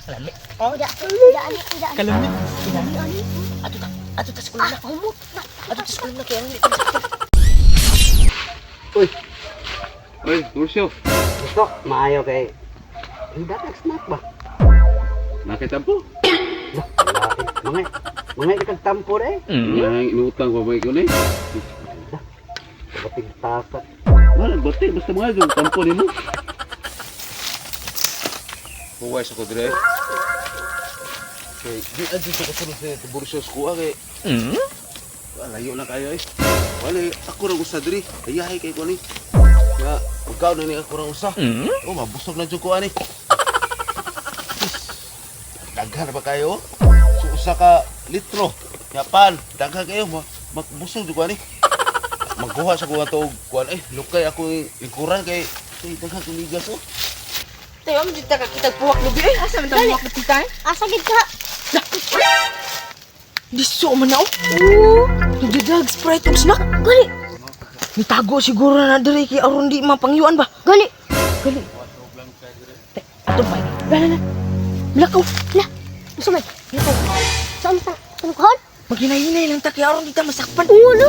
Lami. Oh, daan. Kalamit. Ani. Ato tas kulo na. Humot. Ato tas kulo na kaya hindi. Oy, Tursyo. Gusto, maayo kay... Hindi ka snack ba? Nakita po. Mga ikagtampo rin. Nang inutang pa ba ikaw na eh. Kapating takat. Wala, bati. Basta mga yung tampo ni mo. Huwag sa ko dire. Okay, di adyo sa kasunod sa Tursyo School kay... Layo na kayo eh. Wala, ako rin gusto diri. Ayahay kay ko ni. Nga, ikaw na ni ako rin usa. Oh, mabusog na dyan ko ani. Daghan ba kayo? So, usa ka litro. Yapan, daghan kayo. Magbusog dyan ko ani. Magkuha sa kuha to. Kuhan eh, lukay ako yung lingkuran kay daghan kong ligas oh. Tayo, hindi ka kitag puwak lubi eh. Asa man puwak na tita eh? Asa gid ka? Diso man na oh. Nagdadag Sprite og snack. Gali. Nitago siguro na diri kay aron di mapangyuan ba? Gali. Ato ba? Lala. Lakaw. La. Usa man. Saan ta? Tunukan? Maghinay-hinay lang ta kay aron di ta masakpan. Oo, no?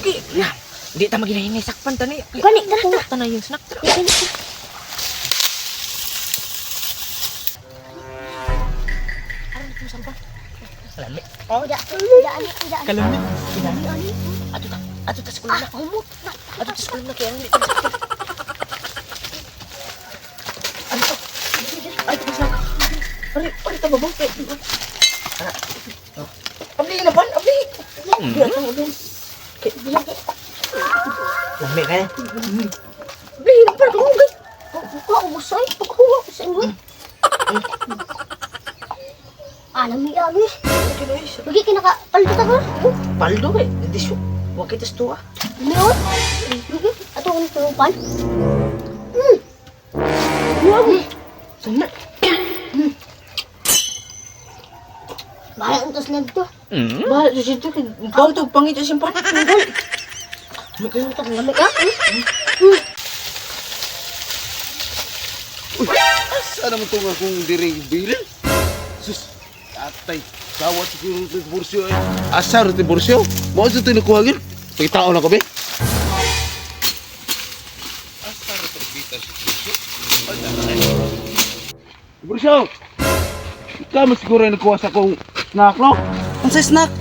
Okay. Na. Di ta maghinay-hinay sakpan ta ni. Gali, tara. Puwak ta na yung snack. Gali. Lami. Oh, daan. Kalamit. Ani. Ato tas kulo na. Humot. Ato tas kulo na kaya hindi. Ano to? Ay, ito sa. Ari ta babang kay. Ana. Abli na ban, abli. Di ato abli. Lami kay. Abli na pa ko gay. Buka umusay. Pagkuha ko sa inyo. Alam ni Abi. Bagi kinakapaldo ta ko. Paldo eh. Di siya. Huwag kita tuwa. Meon? Ato ang tunupan. Meon. Sana. Bahala ang tas nagto. Bahal sa siya. Ikaw ito, pangit sa simpan. Magkalimutan ka lamig ka. Uy, asa naman itong akong diring bilin? Sus, atay. Sawat siguro ito Bursyo eh. Asa rin ito Bursyo? Mao ito nakuha gil? Pagkitao na ko be? Asa rin ito kita si Bursyo? Bursyo! Ikaw mo siguro yung nakuha sa akong snack, no? Kung sa snack,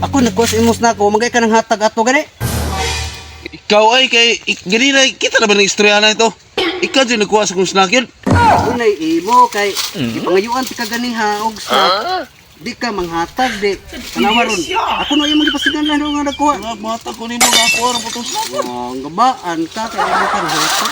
ako nagkuha sa imong snack ko, magay ka ng hatag ato gani. Ikaw ay kay... Ganina, kita na ba ng istorya na ito? Ikaw din nakuha sa akong snack yun? Unay imo kay ipangayuan ti kaganiha og snack. Di ka manghatag di. Tanawa ron. Ako no imong gipasigan lang nga nagkuha. Mata ko ni mo nga ako ang putong snack yun. Gabaan ka kay imo kan hoto.